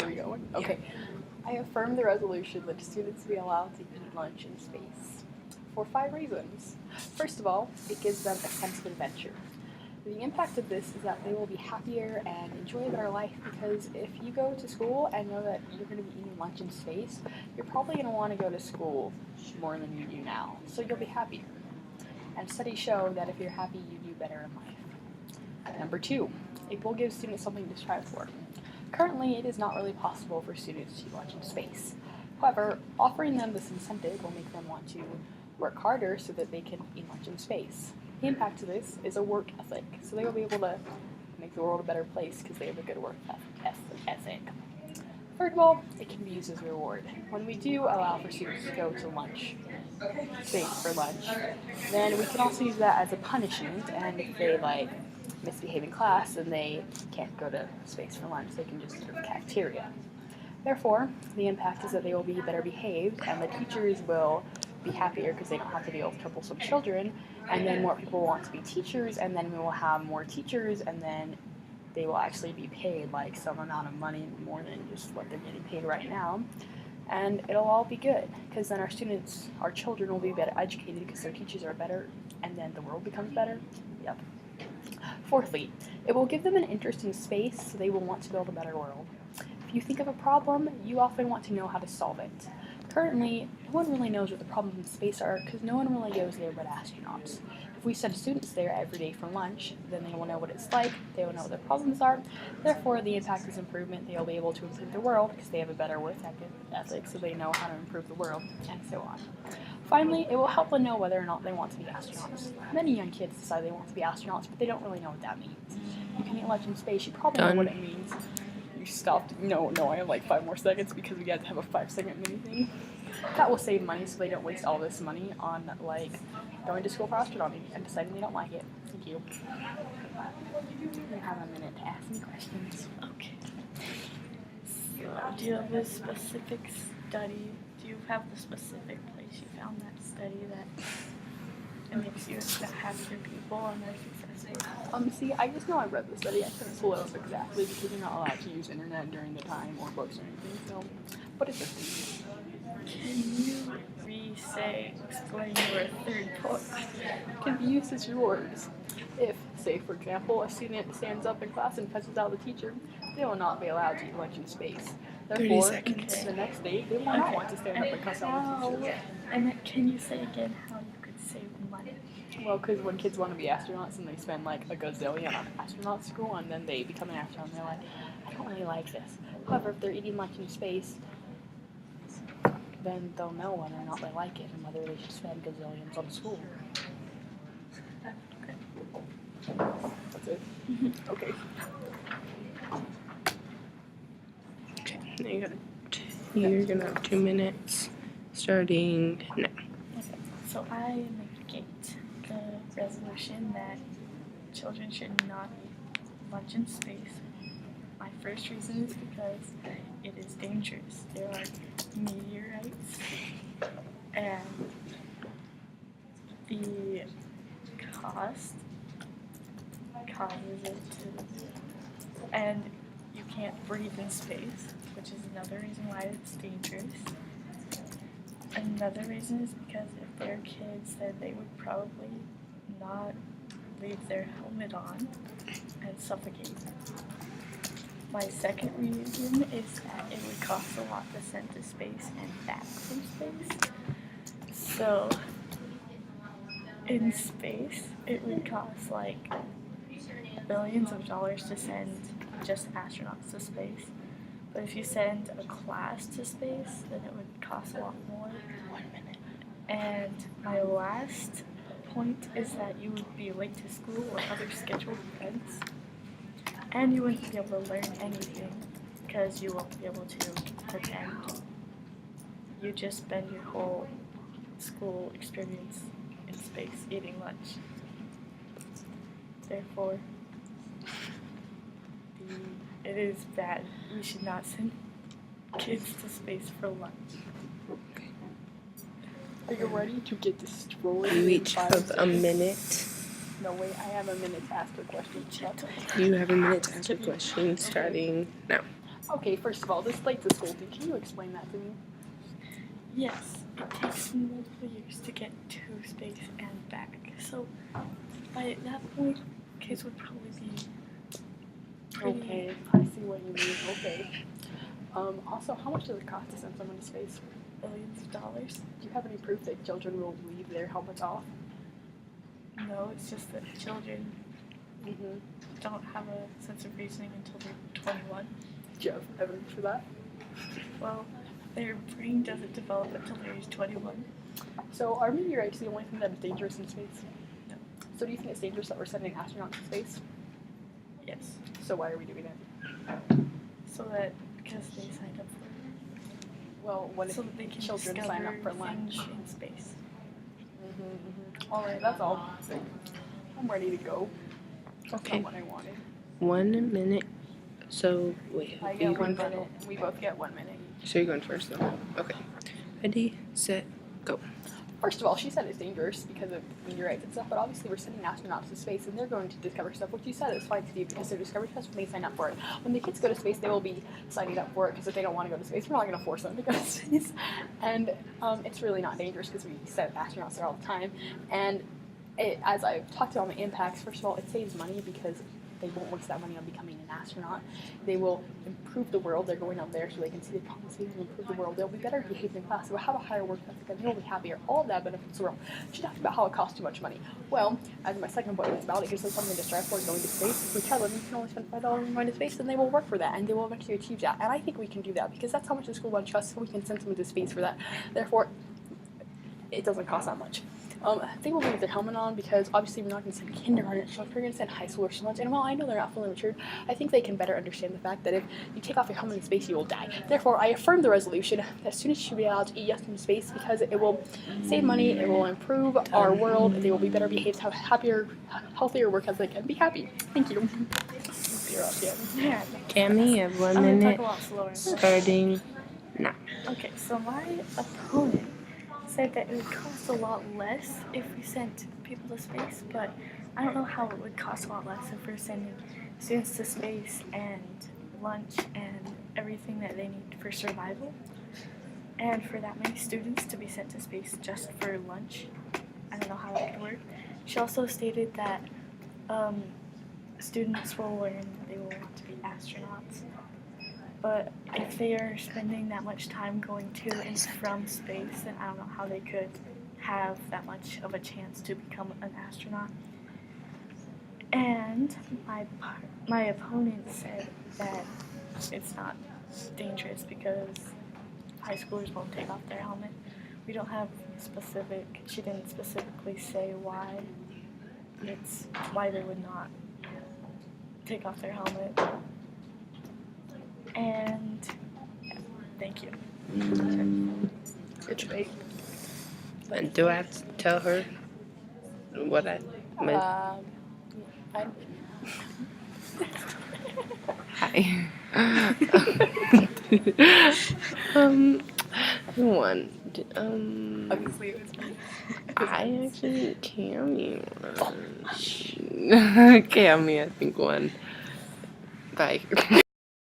Are we going? Okay. I affirm the resolution that students be allowed to eat lunch in space for 5 reasons. First of all, it gives them a sense of adventure. The impact of this is that they will be happier and enjoy their life because if you go to school and know that you're going to be eating lunch in space, you're probably going to want to go to school more than you do now. So you'll be happier. And studies show that if you're happy, you do better in life. Number 2, it will give students something to strive for. Currently, it is not really possible for students to eat lunch in space. However, offering them this incentive will make them want to work harder so that they can eat lunch in space. The impact of this is a work ethic, so they will be able to make the world a better place because they have a good work ethic. Third of all, it can be used as a reward. When we do allow for students to go to lunch, space for lunch, then we can also use that as a punishment, and if they misbehave in class, then they can't go to space for lunch, they can just go to the cafeteria. Therefore, the impact is that they will be better behaved, and the teachers will be happier because they don't have to deal with troublesome children, and then more people want to be teachers, and then we will have more teachers, and then they will actually be paid like some amount of money more than just what they're getting paid right now. And it'll all be good because then our children will be better educated because their teachers are better, and then the world becomes better. Yep. Fourthly, it will give them an interest in space, so they will want to build a better world. If you think of a problem, you often want to know how to solve it. Currently, no one really knows what the problems in space are because no one really goes there but astronauts. If we send students there every day for lunch, then they will know what it's like, they will know what their problems are, therefore the impact is improvement, they will be able to improve the world because they have a better work ethic, so they know how to improve the world, and so on. Finally, it will help them know whether or not they want to be astronauts. Many young kids decide they want to be astronauts, but they don't really know what that means. You can eat lunch in space, you probably know what it means. You stopped. No, I have like 5 more seconds because we got to have a 5-second mini thing. That will save money so they don't waste all this money on like going to school for astronomy and deciding they don't like it. Thank you. You have a minute to ask me questions. Okay. So, do you have a specific study? Do you have the specific place you found that study that it makes you happier people and more successful? See, I just know I read the study. I couldn't pull it up exactly because you're not allowed to use internet during the time or books or anything. So, but it's a thing. Can you explain your third point? Can be used as rewards. If, say, for example, a student stands up in class and cusses out the teacher, they will not be allowed to eat lunch in space. Therefore, the next day, they will not want to stand up and cuss out the teacher. And can you say again how you could save money? Well, because when kids want to be astronauts and they spend like a gazillion on astronaut school and then they become an astronaut and they're like, I don't really like this. However, if they're eating lunch in space, then they'll know whether or not they like it and whether they should spend gazillions on school. That's it? Okay. Okay, now you're gonna have 2 minutes starting now. Okay, so I negate the resolution that children should not eat lunch in space. My first reason is because it is dangerous. There are meteorites, and the cost causes it to, and you can't breathe in space, which is another reason why it's dangerous. Another reason is because if they're kids, then they would probably not leave their helmet on and suffocate. My second reason is that it would cost a lot to send to space and back from space. So, in space, it would cost like billions of dollars to send just astronauts to space. But if you send a class to space, then it would cost a lot more. 1 minute. And my last point is that you would be late to school or other scheduled events. And you wouldn't be able to learn anything because you won't be able to pretend. You just spend your whole school experience in space eating lunch. Therefore, it is bad. We should not send kids to space for lunch. Are you ready to get destroyed? You each have a minute. No, wait, I have a minute to ask a question. You have a minute to ask a question starting now. Okay, first of all, this flight to school thing, can you explain that to me? Yes, it takes multiple years to get to space and back. So by that point, kids would probably be pretty Okay, I see what you mean. Okay. Also, how much does it cost to send someone to space? billions of dollars. Do you have any proof that children will leave their helmets off? No, it's just that children Mm-hmm. don't have a sense of reasoning until they're 21. Do you have evidence for that? Well, their brain doesn't develop until they're 21. So, are meteorites the only thing that is dangerous in space? No. So, do you think it's dangerous that we're sending astronauts to space? Yes. So, why are we doing it? So that because they signed up for it. Well, what if So that they can children discover sign up for lunch? things in space. All right, that's all. I'm ready to go. That's Okay. not what I wanted. 1 minute. So wait. I you get 1 going first? minute. We both get 1 minute. So you're going first though. Okay. Ready, set, go. First of all, she said it's dangerous because of meteorites and stuff, but obviously we're sending astronauts to space and they're going to discover stuff, which you said is fine to do because they're discovery tests when they sign up for it. When the kids go to space, they will be signing up for it because if they don't want to go to space, we're not going to force them to go to space. And it's really not dangerous because we send astronauts there all the time. And as I've talked about the impacts, first of all, it saves money because they won't waste that money on becoming an astronaut. They will improve the world. They're going up there so they can see the problems. They will improve the world. They'll be better behaved in class. They'll have a higher work ethic and they'll be happier. All of that benefits the world. She talked about how it costs too much money. Well, as my second point was about, it gives them something to strive for going to space. If we tell them you can only spend $5 on going to space, then they will work for that and they will eventually achieve that. And I think we can do that because that's how much the school lunch costs, so we can send someone to space for that. Therefore, it doesn't cost that much. They will leave their helmet on because obviously we're not going to send kindergarten children, we're going to send high schoolers to lunch. And while I know they're not fully matured, I think they can better understand the fact that if you take off your helmet in space, you will die. Therefore, I affirm the resolution that students should be allowed to eat yes in space because it will save money, it will improve our world, they will be better behaved, have happier, healthier work ethic, and be happy. Thank you. You're up, yeah. Yeah. Cami, you have 1 I'm gonna minute talk a lot slower. starting now. Okay, so my opponent said that it would cost a lot less if we sent people to space, but I don't know how it would cost a lot less if we're sending students to space and lunch and everything that they need for survival. And for that many students to be sent to space just for lunch, I don't know how that could work. She also stated that students will learn they will want to be astronauts. But if they are spending that much time going to and from space, then I don't know how they could have that much of a chance to become an astronaut. And my opponent said that it's not dangerous because high schoolers won't take off their helmet. We don't have she didn't specifically say why they would not take off their helmet. And yeah, thank you. Good debate. And do I have to tell her what I meant? Hi. One. Obviously, it was me. I actually Cami. Cami, I think one. Bye.